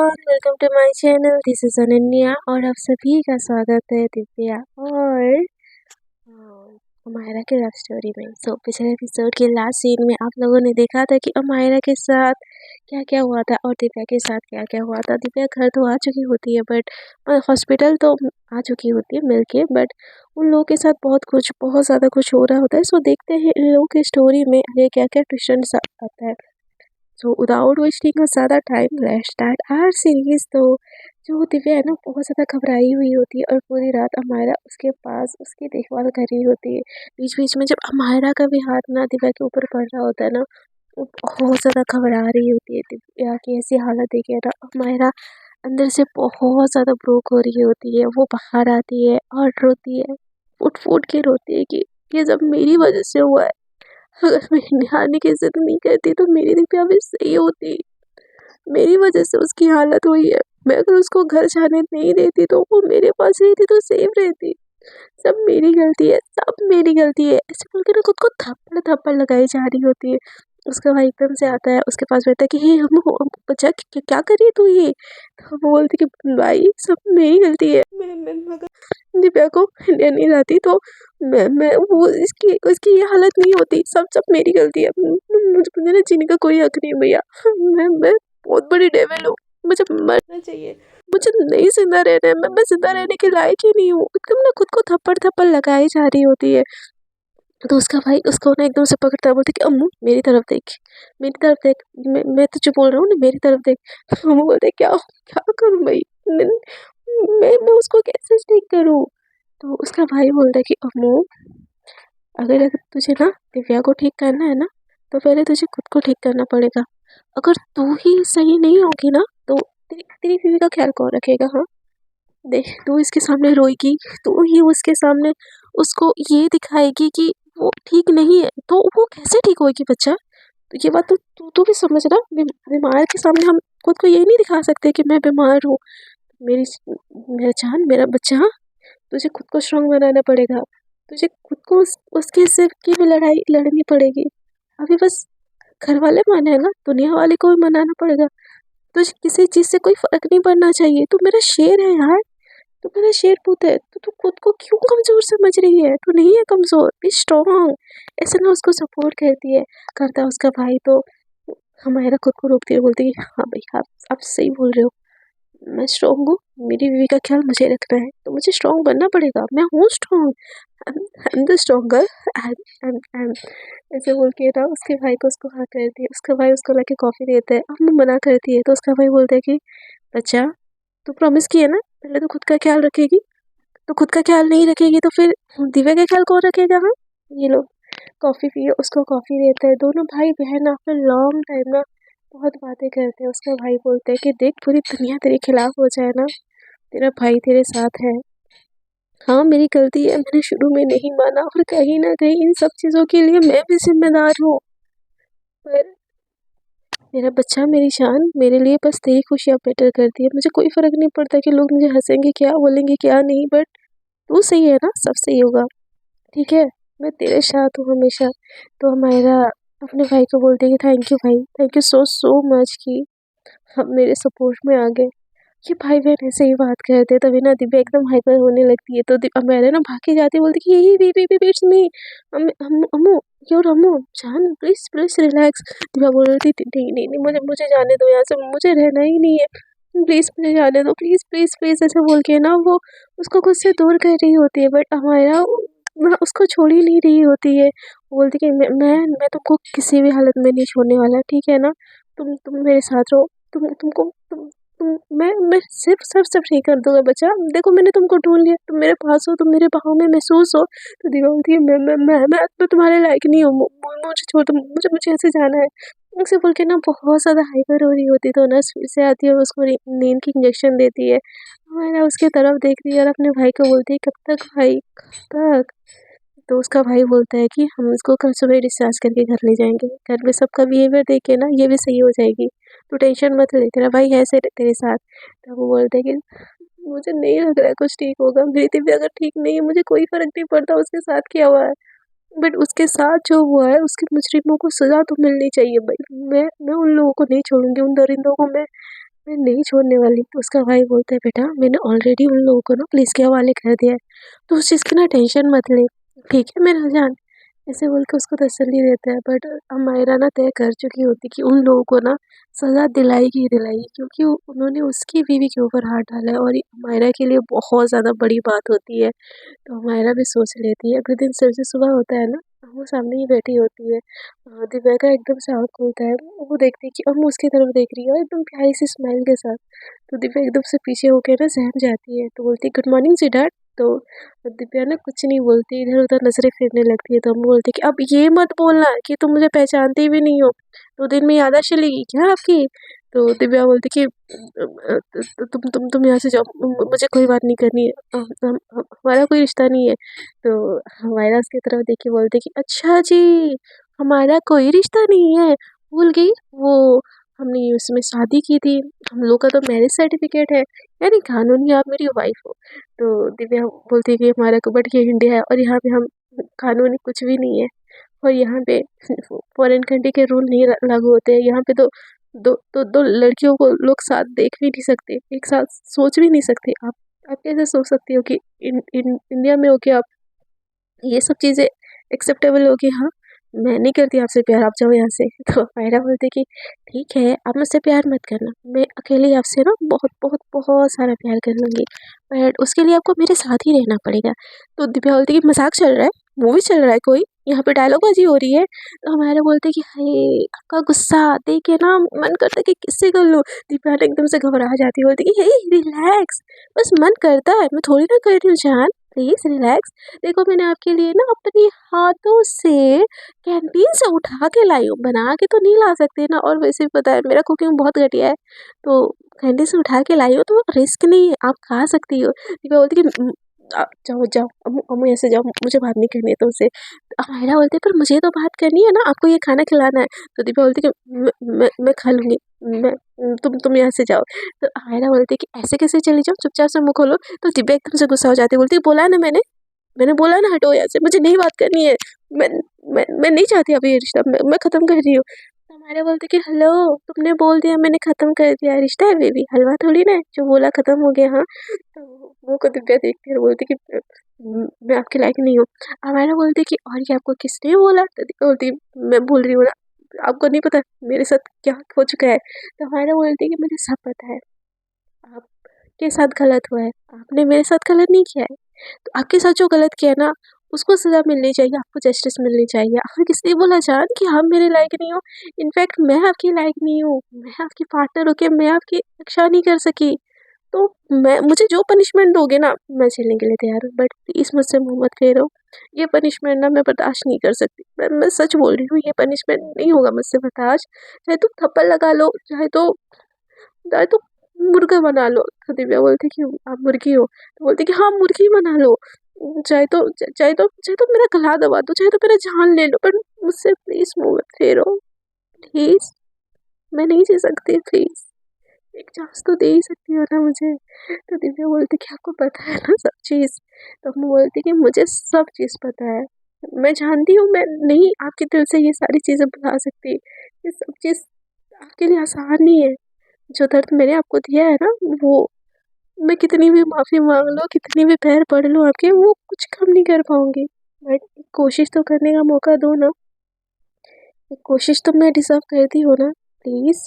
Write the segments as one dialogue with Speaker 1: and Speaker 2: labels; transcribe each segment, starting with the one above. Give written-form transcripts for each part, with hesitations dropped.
Speaker 1: Everyone, welcome to my channel. This is Ananya और आप सभी का स्वागत है दिव्या और अमायरा के लव स्टोरी में। पिछले एपिसोड के लास्ट सीन में आप लोगों ने देखा था कि अमायरा के साथ क्या क्या हुआ था और दिव्या के साथ क्या क्या हुआ था। दिव्या घर तो आ चुकी होती है बट हॉस्पिटल तो आ चुकी होती है मिलके, बट उन लोगों के साथ बहुत ज़्यादा कुछ हो रहा होता है। सो देखते हैं इन लोगों की स्टोरी में आगे क्या क्या ट्विस्ट आता है। So without wasting ज़्यादा time let's start our series. तो जो दिव्या है ना बहुत ज़्यादा घबराई हुई होती है और पूरी रात अमायरा उसके पास उसकी देखभाल कर रही होती है। बीच बीच में जब अमायरा का भी हाथ ना दिव्या के ऊपर पड़ रहा होता है ना, वो बहुत ज़्यादा घबरा रही होती है। दिव्या की ऐसी हालत देखे ना अमायरा अंदर से बहुत ज़्यादा ब्रोक हो रही होती है। वो बाहर आती है और रोती है, फुट फुट के रोती है कि ये सब मेरी वजह से हुआ है। अगर मैं निहारने की इज्जत नहीं करती तो मेरी दिव्या भी सही होती। मेरी वजह से उसकी हालत हुई है। मैं अगर उसको घर जाने नहीं देती तो वो मेरे पास रहती तो सेफ रहती। सब मेरी गलती है, सब मेरी गलती है, ऐसे बोल के ना खुद को थप्पड़ थप्पड़ लगाई जा रही होती है। उसका भाई एकदम से आता है, उसके पास बैठता है कि हे हम बच्चा क्या कर रही है तू ये। तो वो बोलती कि भाई सब मेरी गलती है, मैं अगर दिव्या को इंडिया नहीं लाती तो मैं वो इसकी उसकी ये हालत नहीं होती। सब सब मेरी गलती है। मुझे ना जीने का कोई हक नहीं भैया। मैं बहुत बड़ी डेविल हूँ, मुझे मरना चाहिए, मुझे नहीं जिंदा रहना है, मैं जिंदा रहने के लायक ही नहीं हूँ। एकदम ना खुद को थप्पड़ थप्पड़ लगाई जा रही होती है। तो उसका भाई उसको ना एकदम से पकड़ता है, बोलते कि अम्मू मेरी तरफ देख, मेरी तरफ देख, मैं तुझे बोल रहा हूँ ना मेरी तरफ देख। अम्मू बोलते क्या क्या करूँ भाई, मैं उसको कैसे ठीक करूँ। तो उसका भाई बोलता है कि अम्मू अगर तुझे ना दिव्या को ठीक करना है ना तो पहले तुझे खुद को ठीक करना पड़ेगा। अगर तू ही सही नहीं होगी ना तो तेरी बीवी का ख्याल कौन रखेगा। हाँ देख, तू इसके सामने रोएगी, तू ही उसके सामने उसको ये दिखाएगी कि वो ठीक नहीं है, तो वो कैसे ठीक होगी बच्चा। तो ये बात तू भी समझ ना। बीमार के सामने हम खुद को ये नहीं दिखा सकते कि मैं बीमार हूँ। मेरी मेरा जान मेरा बच्चा, तुझे खुद को स्ट्रांग बनाना पड़ेगा। तुझे खुद को उसके सिर की भी लड़ाई लड़नी पड़ेगी। अभी बस घर वाले माने हैं ना, दुनिया वाले को भी मनाना पड़ेगा। तुझे किसी चीज़ से कोई फर्क नहीं पड़ना चाहिए। तू मेरा शेर है यार, तू मेरा शेर पुत है। तो तू खुद को क्यों कमज़ोर समझ रही है, तू नहीं है कमज़ोर, बी स्ट्रांग। ऐसे ना उसको सपोर्ट करती है, करता है उसका भाई। तो हमारा खुद को रोकती है, बोलती है हाँ भाई आप सही बोल रहे हो, मैं स्ट्रॉन्ग हूँ, मेरी बीवी का ख्याल मुझे रखना है तो मुझे स्ट्रॉन्ग बनना पड़ेगा। मैं हूँ strong, I am the stronger. I ऐसे बोल के ना उसके भाई को उसको हाँ करती है। उसका भाई उसको लाके कॉफ़ी देता है, अब मना करती है। तो उसका भाई बोलता है कि बच्चा तू प्रॉमिस की है ना, पहले तो खुद का ख्याल रखेगी। तो खुद का ख्याल नहीं रखेगी तो फिर दिव्या का ख्याल कौन रखेगा। हाँ ये लोग कॉफ़ी पिए, उसको कॉफ़ी देता है। दोनों भाई बहन आफ्टर लॉन्ग टाइम ना बहुत बातें करते हैं। उसका भाई बोलता है कि देख पूरी दुनिया तेरे खिलाफ हो जाए ना, तेरा भाई तेरे साथ है। हाँ मेरी गलती है, मैंने शुरू में नहीं माना और कहीं ना कहीं इन सब चीज़ों के लिए मैं भी जिम्मेदार हूँ। पर मेरा बच्चा मेरी जान, मेरे लिए बस तेरी खुशियाँ बेटर करती है। मुझे कोई फ़र्क नहीं पड़ता कि लोग मुझे हंसेंगे क्या बोलेंगे क्या नहीं, बट तू सही है ना, सब सही होगा, ठीक है। मैं तेरे साथ हूँ हमेशा। तो हमारा अपने भाई को बोलते हैं कि थैंक यू भाई, thank you so so much कि हम मेरे सपोर्ट में आ गए। ये भाई बहन ऐसे ही बात करते हैं, तभी ना दिव्या एकदम हाइपर होने लगती है। तो मैंने ना भाग के जाती बोलती कि ये बेबी इट्स मी, अम्मू क्यों अम्मू जान, प्लीज प्लीज रिलैक्स। दिव्या बोल रही थी नहीं नहीं नहीं, मुझे मुझे जाने दो यहाँ से, मुझे रहना ही नहीं है, प्लीज मुझे जाने दो, प्लीज प्लीज प्लीज ऐसे बोल के ना वो उसको खुद से दूर कर रही होती है। बट हमारा ना उसको छोड़ ही नहीं रही होती है। वो बोलती कि मैं तुमको किसी भी हालत में नहीं छोड़ने वाला, ठीक है ना। तुम मेरे साथ रहो, मैं सिर्फ ठीक कर दूंगा बच्चा। देखो मैंने तुमको ढूंढ लिया, तुम मेरे पास हो, तुम मेरे बाहों में महसूस हो। तो दिव्या बोलती है मैं तुम्हारे लायक नहीं हूँ, मुझे छोड़ दो, मुझे मुझे ऐसे जाना है। उसे बोल के ना बहुत ज़्यादा हाइपर हो रही होती। तो नर्स फिर से आती है और उसको नींद की इंजेक्शन देती है। हमारा उसके तरफ देख रही है और अपने भाई को बोलती है कब तक भाई कब तक। तो उसका भाई बोलता है कि हम इसको कल सुबह डिस्चार्ज करके घर ले जाएंगे, घर में सबका बिहेवियर देख के ना ये भी सही हो जाएगी, तू टेंशन मत ले, तेरा भाई है से तेरे साथ। तो वो बोलते हैं कि मुझे नहीं लग रहा है कुछ ठीक होगा, मेरी दिव्या अगर ठीक नहीं है मुझे कोई फर्क नहीं पड़ता उसके साथ क्या हुआ है, बट उसके साथ जो हुआ है उसके मुजरिमों को सजा तो मिलनी चाहिए भाई। मैं उन लोगों को नहीं छोड़ूंगी, उन दरिंदों को मैं मैं नहीं छोड़ने वाली। तो उसका भाई बोलता है बेटा मैंने ऑलरेडी उन लोगों को ना पुलिस के हवाले कर दिया है, तो उस चीज़ की ना टेंशन मत ले, ठीक है मेरा जान। ऐसे बोल के उसको तसल्ली देता है। बट अमायरा ना तय कर चुकी होती कि उन लोगों को ना सज़ा दिलाएगी ही दिलाएगी, क्योंकि उन्होंने उसकी बीवी के ऊपर हाथ डाला है और ये अमायरा के लिए बहुत ज़्यादा बड़ी बात होती है। तो अमायरा भी सोच लेती है। अगले दिन जैसे सुबह होता है ना, वो सामने ही बैठी होती है। दिव्या का एकदम से आँख खुलता है, वो देखती है कि अम्मू उसकी तरफ देख रही है और एकदम प्यारी सी स्माइल के साथ। तो दिव्या एकदम से पीछे होके ना सहम जाती है, तो बोलती है गुड मॉर्निंग सिद्धार्थ। तो दिव्या ना कुछ नहीं बोलती, इधर उधर नजरें फेरने लगती है। तो अम्मू बोलती है कि अब ये मत बोलना कि तुम मुझे पहचानती भी नहीं हो, 2 दिन में याददाश्त चलेगी क्या आपकी। तो दिव्या बोलती कि तुम यहाँ से जाओ, मुझे कोई बात नहीं करनी है, हमारा कोई रिश्ता नहीं है। तो हमारा उसकी तरफ देख के बोलते कि अच्छा जी, हमारा कोई रिश्ता नहीं है, भूल गई वो हमने उसमें शादी की थी, हम लोग का तो मैरिज सर्टिफिकेट है, यानी कानूनी आप मेरी वाइफ हो। तो दिव्या बोलती है कि हमारा को बट ये इंडिया है और यहाँ पे हम कानूनी कुछ भी नहीं है, और यहाँ पे फॉरेन कंट्री के रूल नहीं लागू होते हैं। यहाँ पे तो दो लड़कियों को लोग साथ देख भी नहीं सकते, एक साथ सोच भी नहीं सकते। आप कैसे सोच सकती हो कि इंडिया में हो के आप ये सब चीज़ें एक्सेप्टेबल होगी। हाँ, मैं नहीं करती आपसे प्यार, आप जाओ यहाँ से। तो मायरा बोलती कि ठीक है, आप मुझसे प्यार मत करना, मैं अकेले आपसे ना बहुत बहुत बहुत सारा प्यार कर लूँगी, बट उसके लिए आपको मेरे साथ ही रहना पड़ेगा। तो दिव्या बोलती कि मजाक चल रहा है, मूवी चल रहा है कोई, यहाँ पे डायलॉगबाजी हो रही है। तो हमारा बोलते कि हाय, आपका गुस्सा देख के ना मन करता है कि किससे कर लूँ। दिव्या ना एकदम से घबरा जाती है, बोलती कि हे रिलैक्स, बस मन करता है, मैं थोड़ी ना कर रही हूँ जान, प्लीज रिलैक्स। देखो मैंने आपके लिए ना अपने हाथों से कैंटीन से उठा के लाई हूँ, बना के तो नहीं ला सकते ना, और वैसे भी पता है मेरा कुकिंग बहुत घटिया है, तो कैंटीन से उठा के लाई हो तो रिस्क नहीं है, आप खा सकती हो। दिव्या बोलती कि जाओ जाओ अम्मू अम्मू ऐसे जाओ, मुझे बात नहीं करनी है तुमसे। तो अमायरा बोलती पर मुझे तो बात करनी है ना, आपको ये खाना खिलाना है। तो दिव्या बोलती कि मैं खा लूँगी, मैं तुम यहाँ से जाओ। तो अमायरा बोलती कि ऐसे कैसे चली जाओ, चुपचाप से मुँह खोलो। तो दिव्या एकदम से गुस्सा हो जाती है, बोलती है बोला ना मैंने बोला ना हटो यहाँ से, मुझे नहीं बात करनी है, मैं मैं नहीं चाहती अभी ये रिश्ता, मैं ख़त्म कर रही हूँ। तो हमारे बोलते कि हेलो, तुमने बोल दिया मैंने ख़त्म कर दिया, रिश्ता है बेबी, हलवा थोड़ी ना है जो बोला ख़त्म हो गया। हाँ, तो वो को दिव्या देखती है और बोलती कि मैं आपके लायक नहीं हूँ। हमारा बोलती कि और ये आपको किसने बोला। तो दिव्या बोलती मैं बोल रही हूँ ना, आपको नहीं पता मेरे साथ क्या हो चुका है। तो हमारा बोलती कि मुझे सब पता है, आपके साथ गलत हुआ है, आपने मेरे साथ गलत नहीं किया है। तो आपके साथ जो गलत किया है ना, उसको सज़ा मिलनी चाहिए, आपको जस्टिस मिलनी चाहिए। और किसने बोला जान कि आप मेरे लायक नहीं हो, इनफैक्ट मैं आपकी लायक नहीं हूँ, मैं आपकी पार्टनर होके मैं आपकी रक्षा नहीं कर सकी। तो मैं मुझे जो पनिशमेंट दोगे ना, मैं झेलने के लिए तैयार हूँ, बट प्लीज़ मुझसे मुँह मत फेरो। ये पनिशमेंट ना मैं बर्दाश्त नहीं कर सकती, मैं सच बोल रही हूँ, ये पनिशमेंट नहीं होगा मुझसे बर्दाश्त। चाहे तुम थप्पड़ लगा लो, चाहे तो मुर्गा बना लो। तो दिव्या बोलती कि आप मुर्गी हो। तो बोलती कि हाँ मुर्गी बना लो, चाहे तो मेरा गला दबा दो, चाहे तो मेरा जान ले लो, पर मुझसे प्लीज मुंह मत फेरो, प्लीज, मैं नहीं जी सकती, प्लीज एक चांस तो दे ही सकती हो ना मुझे। तो दिव्या बोलती कि आपको पता है ना सब चीज़। तो हम बोलती कि मुझे सब चीज़ पता है, मैं जानती हूँ मैं नहीं आपके दिल से ये सारी चीज़ें भुला सकती, ये सब चीज़ आपके लिए आसान नहीं है। जो दर्द मैंने आपको दिया है ना, वो मैं कितनी भी माफ़ी माँग लूँ, कितनी भी पैर पड़ लूँ आपके, वो कुछ कम नहीं कर पाऊँगी। बट कोशिश तो करने का मौका दो ना, एक कोशिश तो मैं डिज़र्व करती हूँ ना, प्लीज़।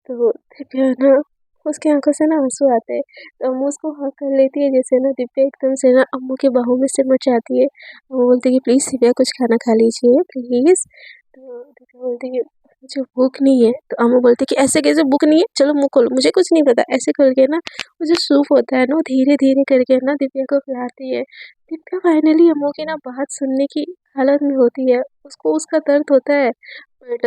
Speaker 1: तो दिव्या ना उसकी आँखों से ना आँसू आते हैं, तो अम्मू उसको हग कर लेती है, जैसे ना दिव्या एकदम से ना अम्मू की बाहों में सिमट जाती है। अम्मू बोलती है कि प्लीज़ दिव्या कुछ खाना खा लीजिए प्लीज़। तो दिव्या बोलती है कि मुझे भूख नहीं है। तो अम्मू बोलती है कि ऐसे कैसे भूख नहीं है, चलो मुँह खोलो, मुझे कुछ नहीं पता। ऐसे करके ना वो जो सूप होता है ना, वो धीरे-धीरे करके ना दिव्या को खिलाती है। दिव्या फाइनली अम्मू की ना बात सुनने की हालत में होती है, उसको उसका दर्द होता है, बट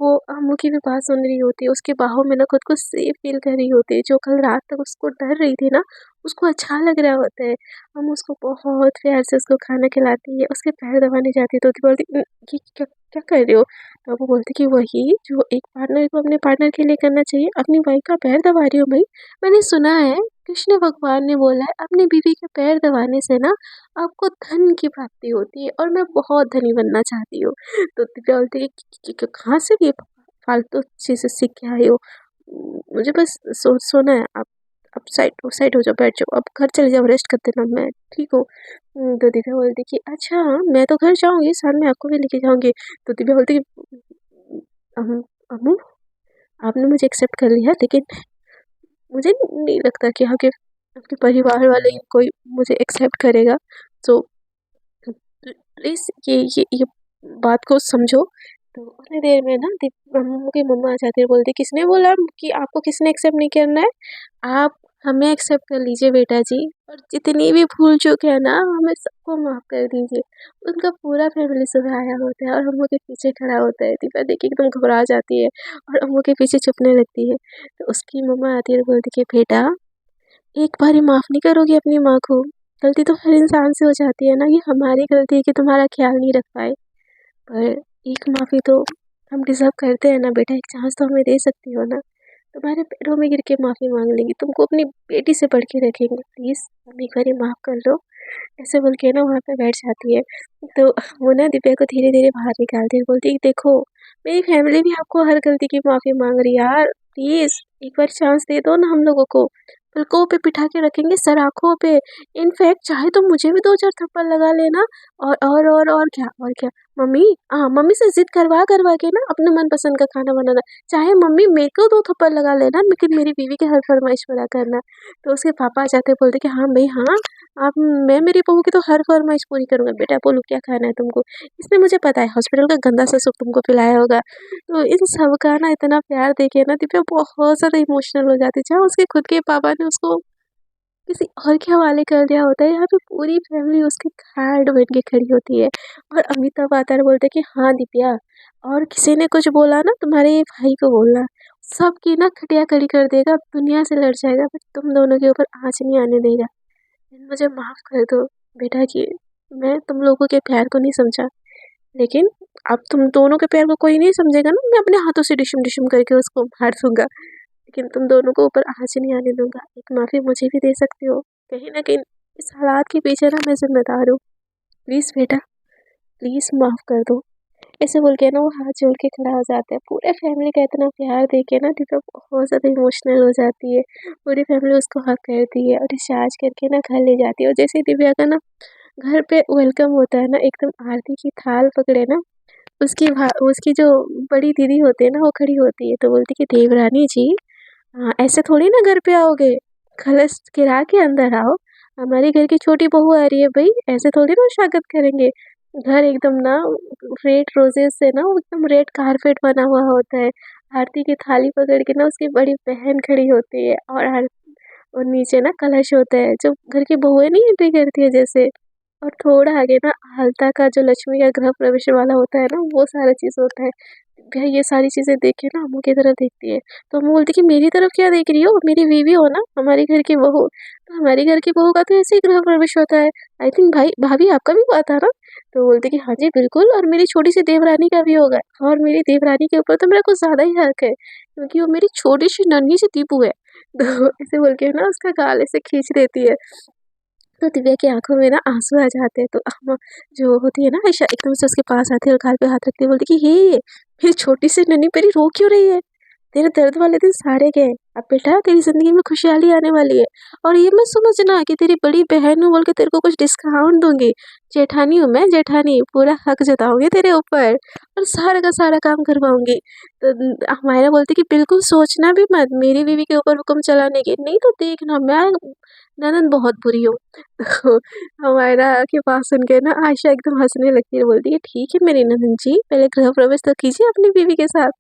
Speaker 1: वो अम्मू की भी बात सुन रही होती है, उसकी बाहों में ना खुद को सेफ फील कर रही होती है। जो कल रात तक उसको डर रही थी ना, उसको अच्छा लग रहा होता है। हम उसको बहुत प्यार से उसको खाना खिलाती है, उसके पैर दबाने जाती है, तो वो बोलती ये क्या क्या कर रहे हो। तो वो बोलती कि वही जो एक पार्टनर को अपने पार्टनर के लिए करना चाहिए, अपनी वाइफ का पैर दबा रही हो भाई। मैंने सुना है कृष्ण भगवान ने बोला है अपनी बीवी के पैर दबाने से ना आपको धन की प्राप्ति होती है, और मैं बहुत धनी बनना चाहती हूँ। तो दिव्या बोलती है कि कहाँ से ये फालतू चीज़ें सीख के आई हो। मुझे बस सोना है। आप साइड हो जाओ, बैठ जाओ, अब घर चले जाओ, रेस्ट कर देना, मैं ठीक हूँ। तो दिव्या बोलती कि अच्छा मैं तो घर जाऊँगी, साथ में आपको भी लेके जाऊँगी। तो दिव्या बोलती कि अम, अम्मू आपने मुझे एक्सेप्ट कर लिया, लेकिन मुझे नहीं लगता कि आपके आपके परिवार वाले कोई मुझे एक्सेप्ट करेगा। तो प्लीज़ ये बात को समझो। तो उतनी देर में ना अम्मू की मम्मा आ जाती है, बोलती किसने बोला कि आपको किसने एक्सेप्ट नहीं करना है? आप हमें एक्सेप्ट कर लीजिए बेटा जी, और जितनी भी भूल चूक है ना हमें सबको माफ़ कर दीजिए। उनका पूरा फैमिली सुबह आया होता है और अम्मू के पीछे खड़ा होता है। दीपा देख के एकदम घबरा जाती है और अम्मू के पीछे छुपने लगती है। तो उसकी मम्मा आती है और बोलती कि बेटा एक बारी माफ़ नहीं करोगी अपनी माँ को? गलती तो हर इंसान से हो जाती है ना, ये हमारी गलती है कि तुम्हारा ख्याल नहीं रख पाए। पर एक माफ़ी तो हम डिज़र्व करते हैं ना बेटा, एक चांस तो हमें दे सकती हो ना। तुम्हारे पैरों में गिर के माफ़ी मांग लेंगी, तुमको अपनी बेटी से बढ़ के रखेंगे, प्लीज़ हम एक बारी माफ़ कर दो। ऐसे बोल के ना वहाँ पे बैठ जाती है। तो वो ना दिव्या को धीरे धीरे बाहर निकालती है, बोलती है देखो मेरी फैमिली भी आपको हर गलती की माफ़ी मांग रही है यार, प्लीज़ एक बार चांस दे दो ना हम लोगों को। पलकों पे बिठा के रखेंगे, सर आँखों पे। इनफैक्ट चाहे तो मुझे भी 2-4 थप्पड़ लगा लेना। और क्या मम्मी, मम्मी से ज़िद करवा के ना अपने मनपसंद का खाना बनाना। चाहे मम्मी मेरे को 2 थप्पड़ लगा लेना, लेकिन मेरी बीवी की हर फरमाइश पूरा करना। तो उसके पापा आ जाते हैं, बोलते कि हाँ भई हाँ, आप मैं मेरी बहू की तो हर फरमाइश पूरी करूँगा। बेटा बोलो क्या खाना है तुमको? इसने मुझे पता है हॉस्पिटल का गंदा सा सूप तुमको पिलाया होगा। तो इन सब का ना इतना प्यार देके ना दिव्या बहुत ज़्यादा इमोशनल हो जाती है। जहाँ उसके खुद के पापा ने उसको किसी और के हवाले कर दिया होता है, यहाँ पे पूरी फैमिली उसके गार्ड बन के खड़ी होती है। और अमिताभ आता है और बोलते हैं कि हाँ दिव्या, और किसी ने कुछ बोला ना तुम्हारे भाई को बोलना, सबकी ना खटिया खड़ी कर देगा, दुनिया से लड़ जाएगा, बट तुम दोनों के ऊपर आँच नहीं आने देगा। मुझे माफ़ कर दो बेटा कि मैं तुम लोगों के प्यार को नहीं समझा, लेकिन अब तुम दोनों के प्यार को कोई नहीं समझेगा ना, मैं अपने हाथों से डिशुम डिशुम करके उसको मार दूंगा। लेकिन तुम दोनों को ऊपर आँच नहीं आने दूंगा। एक माफ़ी मुझे भी दे सकते हो। कहीं न कहीं इस हालात के पीछे ना मैं ज़िम्मेदार हूँ। प्लीज़ बेटा, प्लीज़ माफ़ कर दो। ऐसे बोल के ना वो हाथ जोड़ के खड़ा हो जाता है। पूरे फैमिली का इतना प्यार देख के ना दिव्या बहुत ज़्यादा इमोशनल हो जाती है। पूरी फैमिली उसको हग करती है और डिस्चार्ज करके ना घर ले जाती है। और जैसे ही दिव्या का ना घर पे वेलकम होता है ना, एकदम आरती की थाल पकड़े ना उसकी जो बड़ी दीदी होती है ना, वो खड़ी होती है। तो बोलती कि देवरानी जी, हाँ, ऐसे थोड़ी ना घर पे आओगे, कलश गिरा के अंदर आओ। हमारे घर की छोटी बहू आ रही है भाई, ऐसे थोड़ी ना स्वागत करेंगे। घर एकदम ना रेड रोजेस से ना वो एकदम रेड कारपेट बना हुआ होता है। आरती की थाली पकड़ के ना उसकी बड़ी बहन खड़ी होती है और नीचे ना कलश होता है, जो घर की बहुएं नहीं एंट्री करती है जैसे। और थोड़ा आगे ना आलता का जो लक्ष्मी का गृह प्रवेश वाला होता है ना, वो सारा चीज़ होता है। भैया ये सारी चीज़ें देख के ना अम्मू की तरफ देखती है। तो अम्मू बोलती कि मेरी तरफ क्या देख रही हो? मेरी बीवी हो ना, हमारी घर की बहू। तो हमारी घर की बहू का तो ऐसे ही गृह प्रवेश होता है। आई थिंक भाई भाभी आपका भी हुआ था ना? तो बोलती कि हाँ जी बिल्कुल, और मेरी छोटी सी देवरानी का भी होगा। और मेरी देवरानी के ऊपर तो मेरा कुछ ज़्यादा ही हक है, क्योंकि वो मेरी छोटी सी नन्ही सी दीपू है। तो ऐसे बोल के ना उसका गाल ऐसे खींच देती है। तो दिव्या की आँखों में ना आँसू आ जाते हैं। तो हम जो होती है ना आयशा, एकदम से उसके पास आती है और गाल पे हाथ रखती है, बोलती कि हे मेरी छोटी सी नन्ही परी रो क्यों रही है? तेरे दर्द वाले दिन सारे गए, अब बेटा तेरी ज़िंदगी में खुशहाली आने वाली है। और ये मत समझना कि तेरी बड़ी बहन हूँ बोल के तेरे को कुछ डिस्काउंट दूँगी। जेठानी हूँ मैं, जेठानी, पूरा हक जताऊँगी तेरे ऊपर और सारा का सारा काम करवाऊँगी। तो हमायरा बोलती कि बिल्कुल सोचना भी मत मेरी बीवी के ऊपर हुक्म चलाने की, नहीं तो देखना मैं ननद बहुत बुरी हूँ। तो हमायरा की बात सुन के ना आयशा एकदम हँसने लगती है, बोलती है ठीक है मेरी ननद जी, पहले गृह प्रवेश तो कीजिए अपनी बीवी के साथ।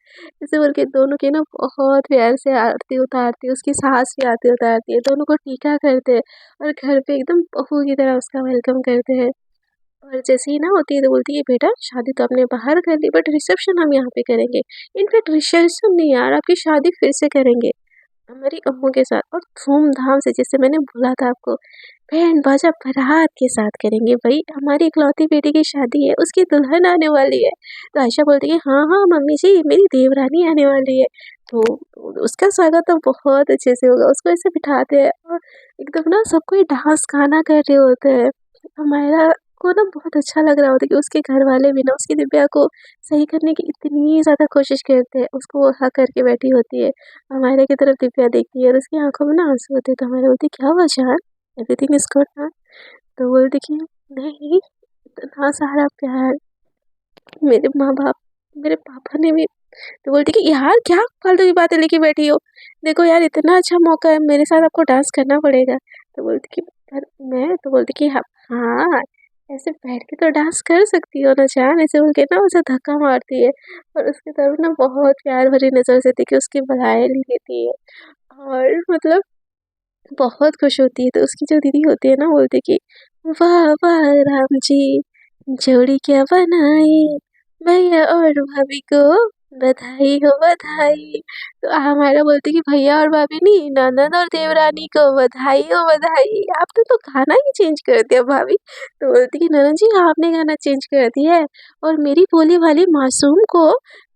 Speaker 1: ऐसे बोल के दोनों के ना बहुत प्यार से आरती उतारती है, उसकी सास भी आरती उतारती है, दोनों को टीका करते हैं और घर पे एकदम बहू की तरह उसका वेलकम करते हैं। और जैसे ही ना होती है तो बोलती है बेटा शादी तो आपने बाहर कर ली, बट रिसेप्शन हम यहाँ पे करेंगे। इनफैक्ट रिसेप्शन नहीं यार, आपकी शादी फिर से करेंगे हमारी अम्मू के साथ, और धूमधाम से, जैसे मैंने बोला था आपको, बैंड बाजा बारात के साथ करेंगे भाई। हमारी इकलौती बेटी की शादी है, उसकी दुल्हन आने वाली है। तो आयशा बोलती है हाँ हाँ मम्मी जी, मेरी देवरानी आने वाली है। तो उसका स्वागत तो बहुत अच्छे से होगा। उसको ऐसे बिठाते हैं और एकदम ना सब कोई डांस गाना कर रहे होते हैं। हमारा को ना बहुत अच्छा लग रहा होता है कि उसके घर वाले भी ना उसकी दिव्या को सही करने की इतनी ज़्यादा कोशिश करते हैं। उसको वो हाँ करके बैठी होती है, हमारे की तरफ दिव्या देखती है और उसकी आँखों में ना आँसू होते हैं। तो हमारा बोलती है, "क्या हुआ जान? एवरीथिंग इज़ गुड ना?" तो बोलती कि नहीं, इतना सारा प्यार मेरे माँ-बाप, मेरे पापा ने भी। तो बोलती कि यार क्या फालतू की बातें लेके बैठी हो? देखो यार इतना अच्छा मौका है, मेरे साथ आपको डांस करना पड़ेगा। तो बोलती कि पर मैं तो बोलती कि हाँ, ऐसे बैठ के तो डांस कर सकती हो ना जान, ऐसे बोल के ना उसे धक्का मारती है और उसकी तरफ ना बहुत प्यार भरी नज़र से देखी उसकी बधाई लेती है और मतलब बहुत खुश होती है। तो उसकी जो दीदी होती है ना बोलती कि वाह वाह राम जी, जोड़ी क्या बनाई, भैया और भाभी को बधाई हो बधाई। तो हमारा बोलते कि भैया और भाभी नहीं, ननद और देवरानी को बधाई हो बधाई। आपने तो गाना ही चेंज कर दिया भाभी। तो बोलती कि ननद जी आपने गाना चेंज कर दिया है और मेरी भोली भाली मासूम को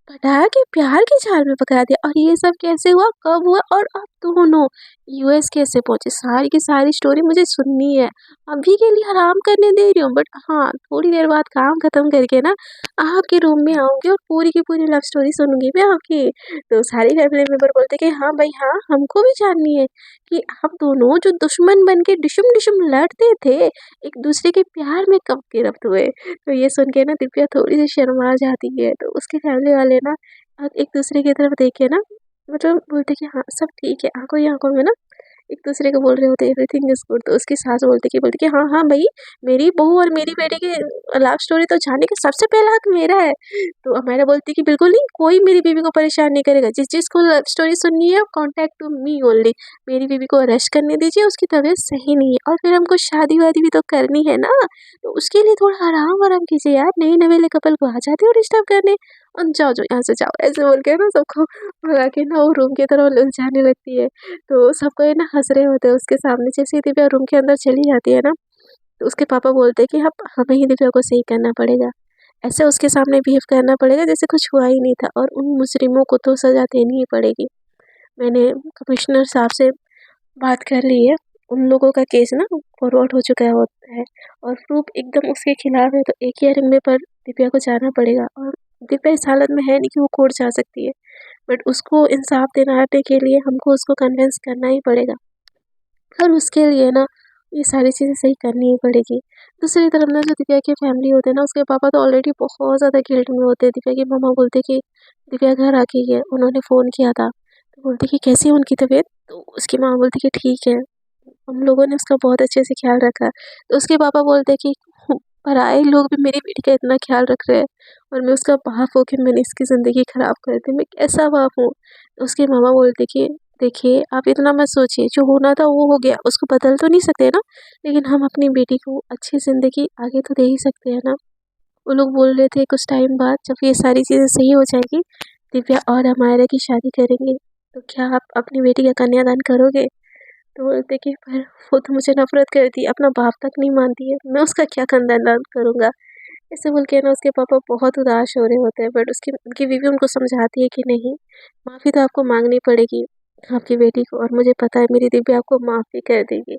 Speaker 1: पटा के प्यार के जाल में पकड़ा दिया। और ये सब कैसे हुआ, कब हुआ और अब दोनों यूएस कैसे पहुंचे, सारी की सारी स्टोरी मुझे सुननी है। अभी के लिए आराम करने दे रही हूँ, बट हाँ थोड़ी देर बाद काम खत्म करके ना आपके रूम में आऊंगी और पूरी की पूरी लव स्टोरी सुनूंगी मैं आपकी। तो सारी फैमिली मेंबर बोलते कि हाँ भाई हाँ, हमको भी जाननी है कि आप दोनों जो दुश्मन बन के डिशुम डिशुम लड़ते थे, एक दूसरे के प्यार में कब गिरफ्त हुए। तो ये सुन के ना दिव्या थोड़ी सी शर्मा जाती है। तो उसके फैमिली वाले ना अब एक दूसरे की तरफ देख के ना मतलब बोलते कि हाँ सब ठीक है, आंखों ही आंखों में ना एक दूसरे को बोल रहे होते एवरीथिंग इज गुड। तो उसकी सास बोलती कि हाँ हाँ भाई, मेरी बहू और मेरी बेटी की लव स्टोरी तो जानने का सबसे पहला हक मेरा है। तो हमारा बोलती कि बिल्कुल नहीं, कोई मेरी बीवी को परेशान नहीं करेगा, जिस जिसको लव स्टोरी सुननी है कॉन्टैक्ट टू मी ओनली। मेरी बीवी को अरेस्ट करने दीजिए, उसकी तबीयत सही नहीं है और फिर हमको शादी वादी भी तो करनी है ना, तो उसके लिए थोड़ा आराम आराम कीजिए यार, नए नवेले कपल को आ जाते हो डिस्टर्ब करने। और जाओ जाओ यहाँ से जाओ, ऐसे बोल के ना सबको भगा के ना वो रूम की तरफ ले जाने लगती है। तो सब कोई ना हँस रहे होते हैं उसके सामने। जैसे ही दिव्या रूम के अंदर चली जाती है ना, तो उसके पापा बोलते हैं कि अब हमें ही दिव्या को सही करना पड़ेगा। ऐसे उसके सामने बिहेव करना पड़ेगा जैसे कुछ हुआ ही नहीं था और उन मुजरिमों को तो सज़ा देनी ही पड़ेगी। मैंने कमिश्नर साहब से बात कर ली है, उन लोगों का केस ना फॉरवर्ड हो चुका है होता है और प्रूफ एकदम उसके खिलाफ है। तो एक हियरिंग में पर दिव्या को जाना पड़ेगा और दिव्या इस हालत में है नहीं कि वो कोर्ट जा सकती है, बट उसको इंसाफ दिलाने के लिए हमको उसको कन्विंस करना ही पड़ेगा और उसके लिए ना ये सारी चीज़ें सही करनी ही पड़ेगी। दूसरी तरफ ना जो दिव्या की फैमिली होते हैं ना, उसके पापा तो ऑलरेडी बहुत ज़्यादा गिल्ट में होते हैं। दिव्या की मम्मा बोलते कि दिव्या घर आ गई है, उन्होंने फ़ोन किया था। तो बोलती कि कैसी है उनकी तबीयत? तो उसकी माँ बोलती कि ठीक है, हम लोगों ने उसका बहुत अच्छे से ख्याल रखा। तो उसके पापा बोलते कि पराए लोग भी मेरी बेटी का इतना ख्याल रख रहे हैं और मैं उसका बाप होके मैंने इसकी ज़िंदगी ख़राब कर दी, मैं कैसा बाप हूँ? तो उसकी मामा बोलती कि देखिए आप इतना मत सोचिए, जो होना था वो हो गया, उसको बदल तो नहीं सकते ना, लेकिन हम अपनी बेटी को अच्छी ज़िंदगी आगे तो दे ही सकते हैं ना। वो लोग बोल रहे थे कुछ टाइम बाद जब ये सारी चीज़ें सही हो जाएगी, दिव्या और हमायरा की शादी करेंगे, तो क्या आप अपनी बेटी का कन्यादान करोगे? तो बोलते कि पर वो तो मुझे नफ़रत करती है, अपना बाप तक नहीं मानती है, मैं उसका क्या कन्यादान करूँगा? ऐसे बोल के ना उसके पापा बहुत उदास हो रहे होते हैं, बट उसकी उनकी बीवी उनको समझाती है कि नहीं, माफ़ी तो आपको माँगनी पड़ेगी आपकी बेटी को, और मुझे पता है मेरी दीदी आपको माफ़ भी कर देगी।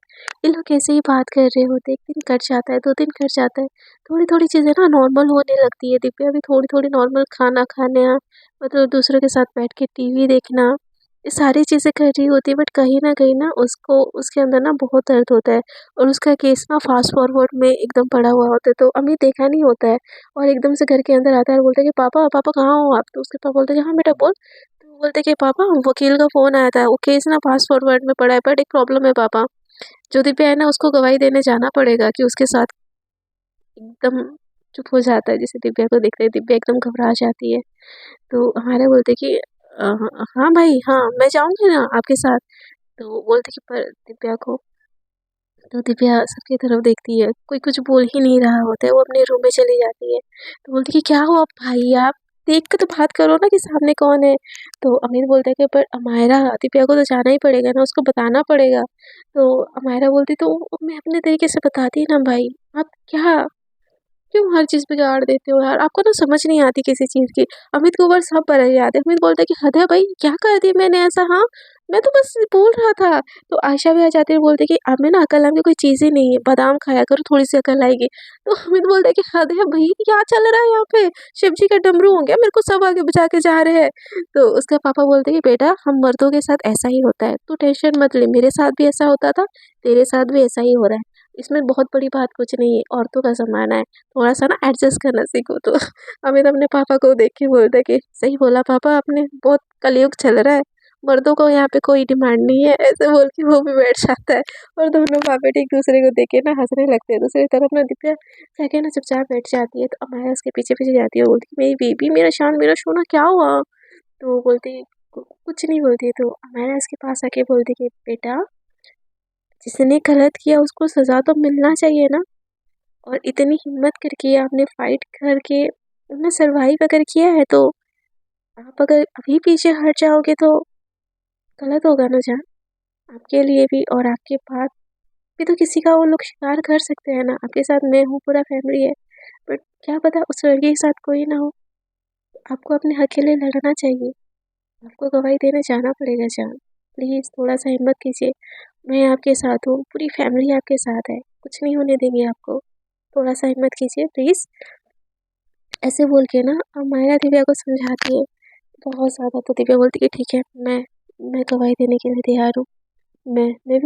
Speaker 1: ये लोग ऐसे ही बात कर रहे होते हैं, 1 दिन कट जाता है, 2 दिन कट जाता है, थोड़ी-थोड़ी चीज़ें ना नॉर्मल होने लगती है। दिव्या भी थोड़ी-थोड़ी नॉर्मल खाना खाना, मतलब दूसरों के साथ बैठ के टीवी देखना, ये सारी चीज़ें कर रही होती है, बट कहीं न उसको उसके अंदर ना बहुत दर्द होता है और उसका केस ना फ़ास्ट फॉरवर्ड में एकदम पड़ा हुआ होता है। तो अमित देखा नहीं होता है और एकदम से घर के अंदर आता है और बोलता है कि पापा, पापा कहाँ हो आप? तो उसके पापा बोलते हैं कि हाँ बेटा बोल। तो वो बोलते हैं कि पापा वकील का फ़ोन आया था, वो केस ना फ़ास्ट फॉरवर्ड में पड़ा है, बट एक प्रॉब्लम है पापा, जो दिव्या है ना उसको गवाही देने जाना पड़ेगा कि उसके साथ। एकदम चुप हो जाता है, जैसे दिव्या को देखते ही दिव्या एकदम घबरा जाती है। तो हमारे बोलते कि हाँ भाई हाँ, मैं जाऊँगी ना आपके साथ। तो वो बोलते कि पर दिव्या को। तो दिव्या सबकी तरफ देखती है, कोई कुछ बोल ही नहीं रहा होता है, वो अपने रूम में चली जाती है। तो बोलती कि क्या हुआ भाई, आप देख के तो बात करो ना कि सामने कौन है। तो अमीर बोलता है कि पर अमायरा, दिव्या को तो जाना ही पड़ेगा ना, उसको बताना पड़ेगा। तो अमायरा बोलती तो मैं अपने तरीके से बताती ना भाई, आप क्या क्यों हर चीज़ बिगाड़ देते हो यार? आपको ना समझ नहीं आती किसी चीज़ की। अमित को बस सब परे याद है। अमित बोलता है कि हद है भई, क्या कर दिया मैंने ऐसा हाँ? मैं तो बस बोल रहा था। तो आयशा भी आ जाती है, बोलती है कि अब में ना अकल नाम की कोई चीज़ ही नहीं है, बादाम खाया करो थोड़ी सी अकल आएगी। तो अमित बोलता है कि हद है भई, क्या चल रहा है यहाँ पे? शिव जी का डमरू हो गया, मेरे को सब आगे बजा के जा रहे हैं। तो उसका पापा बोलते हैं कि बेटा हम मर्दों के साथ ऐसा ही होता है, तू टेंशन मत ले, मेरे साथ भी ऐसा होता था, तेरे साथ भी ऐसा ही हो रहा है। इसमें बहुत बड़ी बात कुछ नहीं है, औरतों का ज़माना है, थोड़ा-सा ना एडजस्ट करना सीखो। तो अमित अपने पापा को देख के बोलता है कि सही बोला पापा आपने, बहुत कलयुग चल रहा है, मर्दों को यहाँ पे कोई डिमांड नहीं है, ऐसे बोल के वो भी बैठ जाता है। और दोनों बाप बेटे एक दूसरे को देख के ना हँसने लगते हैं। दूसरी तरफ ना दिव्या जाके ना चुपचाप बैठ जाती है, तो अमाया उसके पीछे-पीछे जाती है, बोलती है मेरी बेबी, मेरा शान, मेरा सोना, क्या हुआ? तो वो बोलती है कुछ नहीं बोलती है। तो अमाया उसके पास आके बोलती है कि बेटा, जिसने गलत किया उसको सज़ा तो मिलना चाहिए ना, और इतनी हिम्मत करके आपने फाइट करके उन्हें सर्वाइव अगर किया है, तो आप अगर अभी पीछे हट जाओगे तो गलत होगा ना जान, आपके लिए भी और आपके बाद भी। तो किसी का वो लोग शिकार कर सकते हैं ना, आपके साथ मैं हूँ, पूरा फैमिली है, बट क्या पता उस लड़के के साथ कोई ना हो। आपको अपने हक के लिए लड़ना चाहिए, आपको गवाही देने जाना पड़ेगा जान। प्लीज़ थोड़ा सा हिम्मत कीजिए, मैं आपके साथ हूँ, पूरी फैमिली आपके साथ है, कुछ नहीं होने देंगे आपको, थोड़ा सा हिम्मत कीजिए प्लीज़। ऐसे बोल के ना मायरा दिव्या को समझाती है बहुत ज़्यादा। तो दिव्या बोलती है कि ठीक है, मैं गवाही देने के लिए तैयार हूँ। मैं भी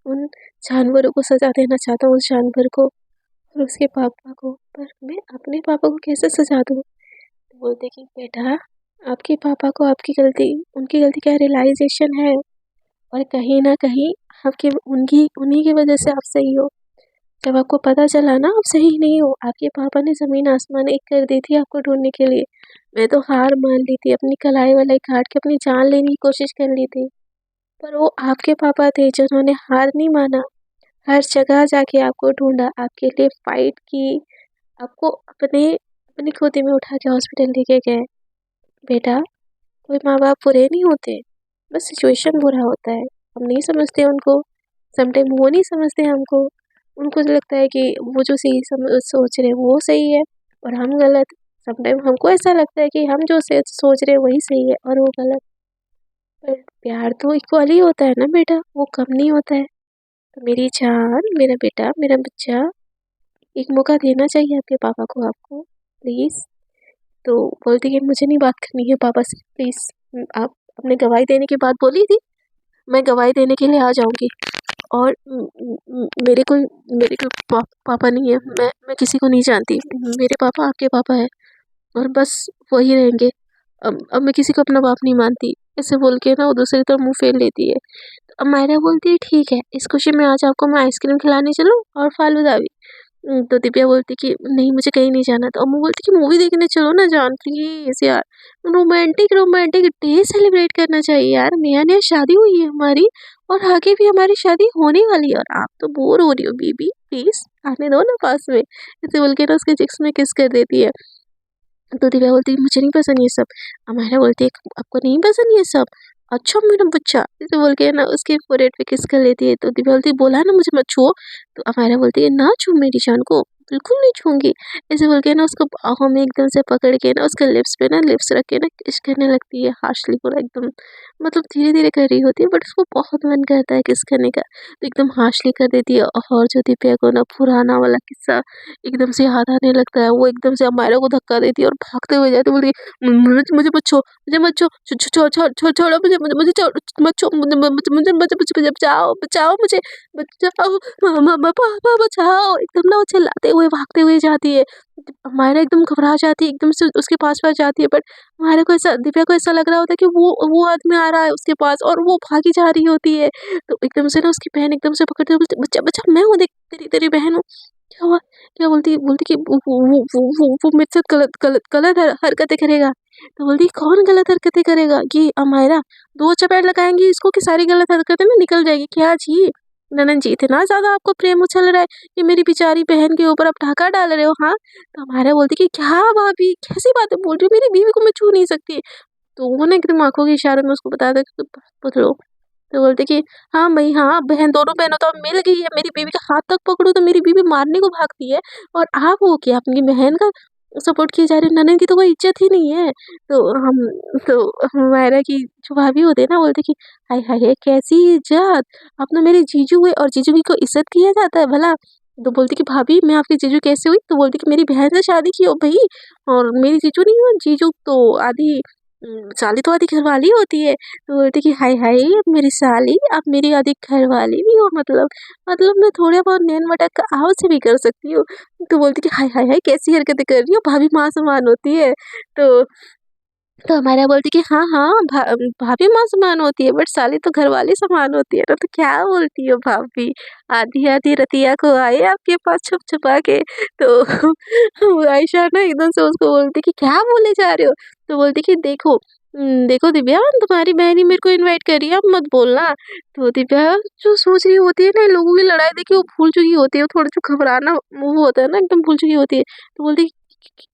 Speaker 1: उन जानवरों को सज़ा देना चाहता हूँ, उस जानवर को और उसके पापा को, पर मैं अपने पापा को कैसे सज़ा दूँ? तो बोलते कि बेटा, आपके पापा को आपकी गलती, उनकी गलती का रियलाइज़ेशन है, और कहीं न कहीं आपके उनकी उन्हीं की वजह से आप सही हो। जब आपको पता चला ना आप सही नहीं हो, आपके पापा ने ज़मीन आसमान एक कर दी थी आपको ढूँढने के लिए। मैं तो हार मान ली थी, अपनी कलाई-वलाई काट के अपनी जान लेने की कोशिश कर ली थी। पर वो आपके पापा थे जिन्होंने हार नहीं माना, हर जगह जाके आपको ढूँढा, आपके लिए फाइट की, आपको अपने अपनी गोदी में उठा के हॉस्पिटल लेके गए। बेटा, कोई माँ-बाप बुरे नहीं होते, बस सिचुएशन बुरा होता है। हम नहीं समझते उनको, समटाइम वो नहीं समझते हमको। उनको जो लगता है कि वो जो सही सोच रहे हैं वो सही है और हम गलत। समटाइम हमको ऐसा लगता है कि हम जो सोच रहे हैं वही सही है और वो गलत। पर प्यार तो इक्वल ही होता है ना बेटा, वो कम नहीं होता है। तो मेरी जान, मेरा बेटा, मेरा बच्चा, एक मौका देना चाहिए आपके पापा को आपको, प्लीज़। तो बोलती कि मुझे नहीं बात करनी है पापा से, प्लीज़। आप अपने गवाही देने की बात बोली थी, मैं गवाही देने के लिए आ जाऊँगी। और मेरे कोई पापा नहीं है, मैं किसी को नहीं जानती, मेरे पापा आपके पापा है और बस वही रहेंगे। अब मैं किसी को अपना बाप नहीं मानती। ऐसे बोल के ना वो दूसरी तरफ मुँह फेर लेती है। तो अब मायरा बोलती है ठीक है, इस खुशी में आज आपको मैं आइसक्रीम खिलाने चलूँ और फालूदा भी। तो दिव्या बोलती कि नहीं मुझे कहीं नहीं जाना। तो अम्मू बोलती कि मूवी देखने चलो ना जान, प्लीज़ यार, रोमांटिक रोमांटिक डे सेलिब्रेट करना चाहिए यार, नया-नया शादी हुई है हमारी और आगे भी हमारी शादी होने वाली है और आप तो बोर हो रही हो बेबी, प्लीज़ आने दो ना पास में। ऐसे बोल के ना उसके चिक्स में किस कर देती है। तो दिव्या बोलती है मुझे नहीं पसंद ये सब। अमायरा बोलती है आपको नहीं पसंद ये सब? अच्छा मेरा बच्चा, ऐसे बोल के ना उसके फोrehead पे किस कर लेती है। तो दिव्या बोलती है बोला ना मुझे मत छुओ। तो अमायरा बोलती है ना छू मेरी जान को, बिल्कुल नहीं छूऊंगी। ऐसे बोल के ना उसको बाहों में एकदम से पकड़ के ना उसके लिप्स पे ना लिप्स रख के ना किस करने लगती है हार्शली, पूरा एकदम, मतलब धीरे धीरे कर रही होती है बट उसको बहुत मन करता है किस करने का। तो एकदम हार्शली कर देती है और जो दिव्या को ना पुराना वाला किस्सा एकदम से याद आने लगता है। वो एकदम से अमायरा को धक्का देती है और भागते हुए जाती है, बोलती है मुझे मत छो, मुझे मत छो, छोड़ो मुझे, मुझे मुझे मत छो, मुझे बचाओ, बचाओ मुझे, बचाओ, मामा पापा बचाओ। एकदम ना वो चिल्लाते हुए भागते हुए जाती है। अमायरा एकदम घबरा जाती है, एकदम से उसके पास जाती है, बट अमायरा को ऐसा, दिव्या को ऐसा लग रहा होता है कि वो आदमी आ रहा है उसके पास और वो भागी जा रही होती है। तो एकदम से ना उसकी बहन एकदम से पकड़ती है, बोलती बच्चा बच्चा मैं हूँ, देख तेरी तेरी बहन हूँ। क्या हुआ? क्या बोलती बोलती कि वो मेरे साथ गलत गलत गलत हरकतें करेगा। तो बोलती कौन गलत हरकतें करेगा? ये अमायरा। 2 चपेट लगाएँगी इसको कि सारी गलत हरकतें ना निकल जाएगी। क्या जी? ननंद जी, इतना ज़्यादा आपको प्रेम उछल रहा है कि मेरी बेचारी बहन के ऊपर आप डाका डाल रहे हो, हाँ? तो अमायरा बोलती कि क्या भाभी कैसी बातें बोल रही हो? मेरी बीवी को मैं छू नहीं सकती। तो वो ना एकदम आँखों के इशारों में उसको बताता है कि पकड़ो। तो बोलते कि हाँ भाई हाँ, बहन, दोनों बहनों तो अब मिल गई है, मेरी बीवी का हाथ तक पकड़ूँ तो मेरी बीवी मारने को भागती है और आप हो क्या अपनी बहन का सपोर्ट किए जा रहे हैं, ननद की तो कोई इज़्ज़त ही नहीं है। तो हम तो हमारा की जो भाभी होते हैं ना बोलते कि हाय हाय हाय! कैसी इज़्ज़त! आप ना मेरे जीजू हुए और जीजू की को इज़्ज़त किया जाता है भला? तो बोलती कि भाभी मैं आपकी जीजू कैसे हुई? तो बोलती कि मेरी बहन से शादी की हो भई और मेरी जीजू नहीं हो, जीजू तो आधी साली तो आधी घरवाली होती है। तो बोलती कि हाय हाय! मेरी साली आप मेरी आधी घरवाली भी हो मतलब मैं थोड़ा बहुत नैन-मटक का आव से भी कर सकती हूँ। तो बोलती कि हाय हाय हाय! कैसी हरकतें कर रही हो? भाभी माँ समान होती है। तो तो हमारे यहाँ बोलती कि हाँ, हाँ, भाभी माँ समान होती है बट साली तो घरवाली समान होती है ना, तो क्या बोलती हो भाभी? आधी-आधी रतिया को आए आपके पास छुप-छुपा के। तो वो आयशा ना एकदम से उसको बोलती कि क्या बोले जा रहे हो? तो बोलती कि देखो दिव्या तुम्हारी बहन ही मेरे को इनवाइट कर रही है, अब मत बोलना। तो दिव्या जो सोच रही होती है ना इन लोगों की लड़ाई देख के वो भूल चुकी होती है, वो थोड़ा जो घबराना वो होता है ना एकदम भूल चुकी होती है। तो बोलती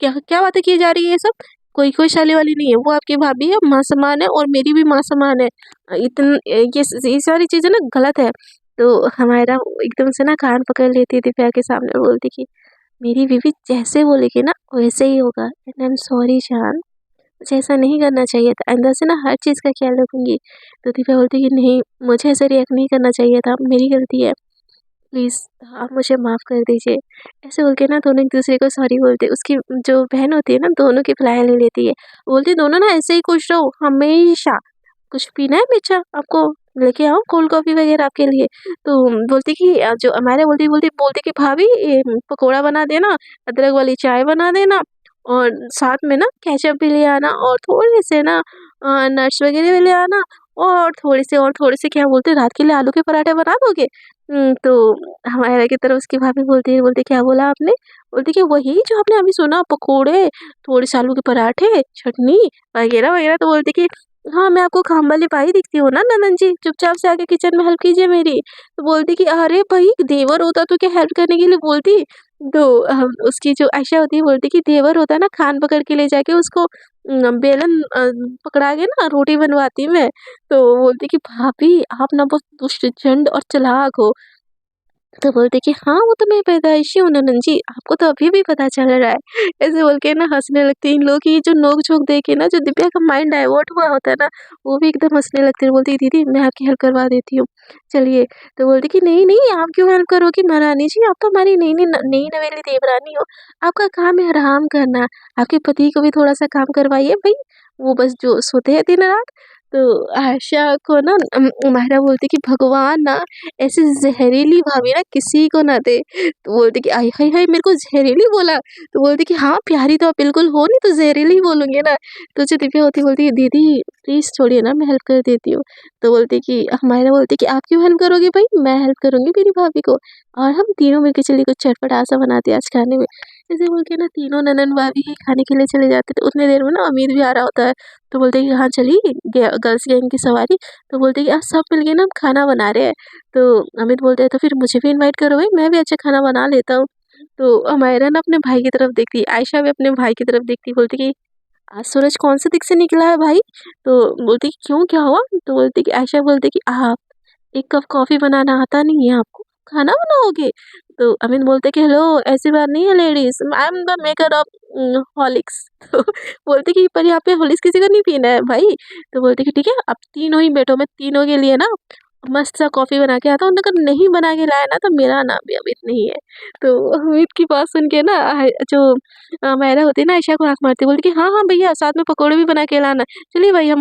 Speaker 1: क्या क्या बातें की जा रही है ये सब? कोई साली-वाली नहीं है, वो आपकी भाभी है, माँ समान है और मेरी भी माँ समान है। ये सारी चीज़ें ना गलत है। तो हमारा वो एकदम से ना कान पकड़ लेती है दिव्या के सामने और बोलती कि मेरी बीवी जैसे बोलेगी ना वैसे ही होगा एंड आई एम सॉरी जान, मुझे ऐसा नहीं करना चाहिए था। अंदर से ना हर चीज़ का ख्याल रखूँगी। तो दिव्या बोलती कि नहीं, मुझे ऐसे रिएक्ट नहीं करना चाहिए था, मेरी गलती है। प्लीज़ आप मुझे माफ़ कर दीजिए। ऐसे बोल के ना दोनों एक-दूसरे को सॉरी बोलते। उसकी जो बहन होती है ना दोनों की फ्लायर ले लेती है। बोलती है दोनों ना ऐसे ही खुश रहो हमेशा। कुछ पीना है मिर्चा आपको? लेके आऊँ कोल्ड कॉफ़ी वग़ैरह आपके लिए? तो बोलती कि जो हमारे बोलती कि भाभी ये पकोड़ा बना देना, अदरक वाली चाय बना देना और साथ में ना केचअप भी ले आना और थोड़े से ना नट्स वग़ैरह भी ले आना और थोड़े से क्या बोलते हैं रात के लिए आलू के पराठे बना दोगे? तो हमारे की तरफ उसकी भाभी बोलती क्या बोला आपने? बोलती कि वही जो आपने अभी सुना पकोड़े, थोड़े से आलू के पराठे, चटनी वग़ैरह-वग़ैरह। तो बोलती कि हाँ, मैं आपको काम वाली बाई दिखती हूँ ना ननंद जी? चुपचाप से आके किचन में हेल्प कीजिए मेरी। तो बोलती कि अरे भई देवर होता तो क्या हेल्प करने के लिए बोलती? तो उसकी जो आयशा होती है बोलती कि देवर होता ना कान पकड़ के ले जाके उसको बेलन पकड़ा के ना रोटी बनवाती मैं। तो बोलती कि भाभी आप ना बहुत दुष्ट और चालाक हो। तो बोलते कि हाँ, वो तो मैं पैदाइशी हूँ ननंद जी, आपको तो अभी भी पता चल रहा है। ऐसे बोल के ना हँसने लगती है। इन लोगों की ये जो नोक-झोंक देख के ना जो दिव्या का माइंड डाइवर्ट हुआ होता है ना, वो भी एकदम हँसने लगती है। बोलती है दीदी मैं आपकी हेल्प करवा देती हूँ, चलिए। तो बोलती कि नहीं, नहीं आप क्यों हेल्प करोगी महारानी जी, आप तो हमारी नई नवेली देवरानी हो। आपका काम है आराम करना, आपके पति को भी थोड़ा-सा काम करवाइए भई, वो बस जो सोते हैं दिन-रात। तो आयशा को ना माहिरा बोलती कि भगवान ना ऐसी ज़हरीली भाभी ना किसी को ना दे। तो बोलती कि आय हाय हाय! मेरे को ज़हरीली बोला? तो बोलती कि हाँ, प्यारी तो आप बिल्कुल हो नहीं तो ज़हरीली ही बोलूँगी ना। तो जो दिव्या होती है बोलती है दीदी प्लीज़ छोड़िए ना मैं हेल्प कर देती हूँ। तो बोलती कि हुमायरा बोलती कि आप क्यों हेल्प करोगे भई? मैं हेल्प करूँगी मेरी भाभी को और हम तीनों मिलके चलिए कुछ चटपटा-सा बनाते हैं आज खाने में। ऐसे बोल के ना तीनों ननंद-भाभी ही खाने के लिए चले जाते थे। उतनी देर में ना अमित भी आ रहा होता है। तो बोलते हैं कि हाँ, चलिए गर्ल्स गैंग की सवारी। तो बोलते हैं कि आज सब मिलके ना हम खाना बना रहे हैं। तो अमित बोलते हैं तो फिर मुझे भी इनवाइट करो भाई, मैं भी अच्छा खाना बना लेता हूँ। तो हुमायरा ना अपने भाई की तरफ देखती है, आयशा भी अपने भाई की तरफ देखती है, बोलती कि आज सूरज कौन से दिक से निकला है भाई? तो बोलती कि क्यों क्या हुआ? तो बोलती कि आयशा बोलती कि आप 1 कप कॉफ़ी बनाना आता नहीं है आपको? खाना बनाओगे? तो अमित बोलते कि हेलो ऐसी बात नहीं है ladies, I am the maker of Horlicks. तो बोलते कि पर यहाँ पे हॉर्लिक्स किसी को नहीं पीना है भाई। तो बोलते कि ठीक है, अब तीनों ही बैठो, मैं तीनों के लिए ना मस्त सा कॉफ़ी बना के आता हूँ, अगर नहीं बना के लाया ना तो मेरा नाम भी अमित नहीं है। तो अमित की बात सुन के ना जो मायरा होती है ना आयशा को आँख मारती है, बोलती कि हाँ, हाँ भैया साथ में पकौड़े भी बना के लाना। चलिए भाभी हम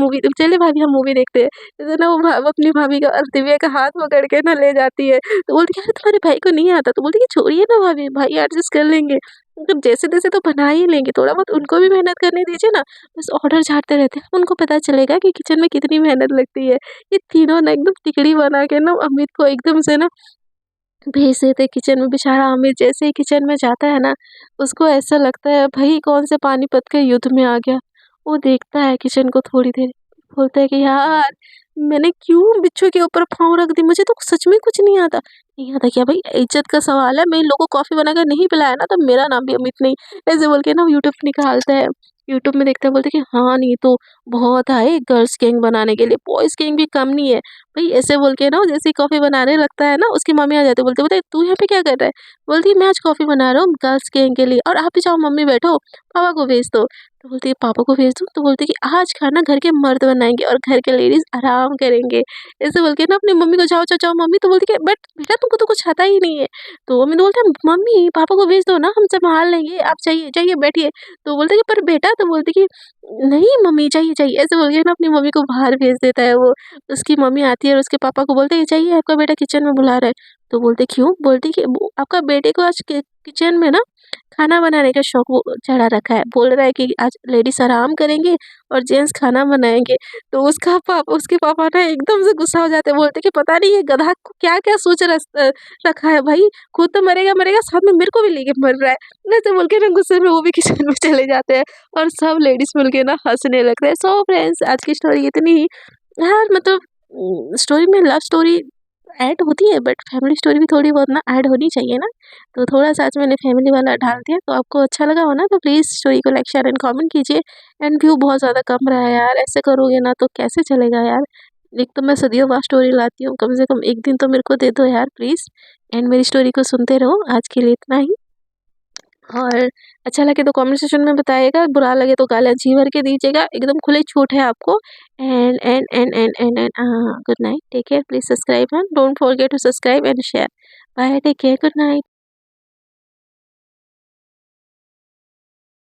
Speaker 1: मूवी देखते हैं। तो ना वो अपनी भाभी का दिव्या का हाथ पकड़ के ना ले जाती है। तो बोलती है अरे तुम्हारे भाई को नहीं आता। तो बोलती है छोड़िए ना भाभी, भाई एडजस्ट कर लेंगे। मतलब जैसे-तैसे तो बना ही लेंगे, थोड़ा बहुत उनको भी मेहनत करने दीजिए ना। बस ऑर्डर झाड़ते रहते हैं, उनको पता चलेगा कि किचन में कितनी मेहनत लगती है। ये तीनों ना एकदम तिकड़ी बना के ना अमित को एकदम से ना भेज देते किचन में। बेचारा अमित जैसे ही किचन में जाता है ना, उसको ऐसा लगता है भई कौन से पानीपत के युद्ध में आ गया। वो देखता है किचन को थोड़ी देर, बोलता है कि यार मैंने क्यों बिच्छू के ऊपर पाँव रख दी, मुझे तो सच में कुछ नहीं आता। नहीं आता क्या भई, इज़्ज़त का सवाल है, मैं इन लोगों को कॉफ़ी बनाकर नहीं पिलाया ना तो मेरा नाम भी अमित नहीं। ऐसे बोल के ना यूट्यूब निकालता है, यूट्यूब में देखता है, बोलता है कि हाँ, नहीं तो बहुत आए गर्ल्स गैंग बनाने के लिए, बॉयज़ गैंग भी कम नहीं है। भई ऐसे बोल के ना जैसे ही कॉफ़ी बनाने लगता है ना, उसकी मम्मी आ जाती है, बोलती है, "बेटा तू यहाँ पे क्या कर रहा है?" बोलती है, "मैं आज कॉफ़ी बना रहा हूँ गर्ल्स गैंग के लिए और आप भी जाओ मम्मी बैठो, पापा को भेज दो।" तो बोलती है, "पापा को भेज दूँ?" तो बोलती है कि आज खाना घर के मर्द बनाएँगे और घर के लेडीज़ आराम करेंगे। ऐसे बोल के ना अपनी मम्मी को, "जाओ, जाओ, जाओ मम्मी।" तो बोलती है, "बट बेटा तुमको तो कुछ आता ही नहीं है।" तो मम्मी तो बोलते हैं, "मम्मी पापा को भेज दो ना, हम सँभाल लेंगे, आप जाइए, जाइए बैठिए।" तो बोलते हैं कि, "पर बेटा" तो बोलती कि, "नहीं मम्मी चाहिए, चाहिए।" ऐसे बोल के ना अपनी मम्मी को बाहर भेज देता है वो। उसकी मम्मी आती है और उसके पापा को बोलते हैं, "जाइए आपका बेटा किचन में बुला रहा है।" तो बोलते, "क्यों?" बोलती कि, "वो आपका बेटे को आज किचन में ना खाना बनाने का शौक वो चढ़ा रखा है। बोल रहा है कि आज लेडीज़ आराम करेंगे और जेंट्स खाना बनाएँगे।" तो उसके पापा ना एकदम से गुस्सा हो जाते हैं, बोलते कि, "पता नहीं ये गधा को क्या-क्या सोच रखा है भाई, खुद तो मरेगा, मरेगा साथ में मेरे को भी लेके मर रहा है।" ऐसे बोल के ना गुस्से में वो भी किचन में चले जाते हैं। और सब लेडीज़ मिल के ना हँसने लगते हैं। सो फ्रेंड्स आज की स्टोरी इतनी ही। यार मतलब स्टोरी में लव स्टोरी ऐड होती है बट फैमिली स्टोरी भी थोड़ी बहुत ना ऐड होनी चाहिए ना। तो थोड़ा-सा आज मैंने फैमिली वाला डाल दिया तो आपको अच्छा लगा हो ना तो प्लीज़ स्टोरी को लाइक, शेयर एंड कमेंट कीजिए। एंड व्यू बहुत ज़्यादा कम रहा है यार, ऐसे करोगे ना तो कैसे चलेगा यार। एक तो मैं सदियों बाद स्टोरी लाती हूँ, कम से कम 1 दिन तो मेरे को दे दो यार प्लीज़। एंड मेरी स्टोरी को सुनते रहो। आज के लिए इतना ही। और अच्छा लगे तो कमेंट सेक्शन में बताइएगा, बुरा लगे तो गालियाँ जी भर के दीजिएगा, एकदम खुली छूट है आपको। And good night, take care, please subscribe and don't forget to subscribe and share. Bye, take care, good night.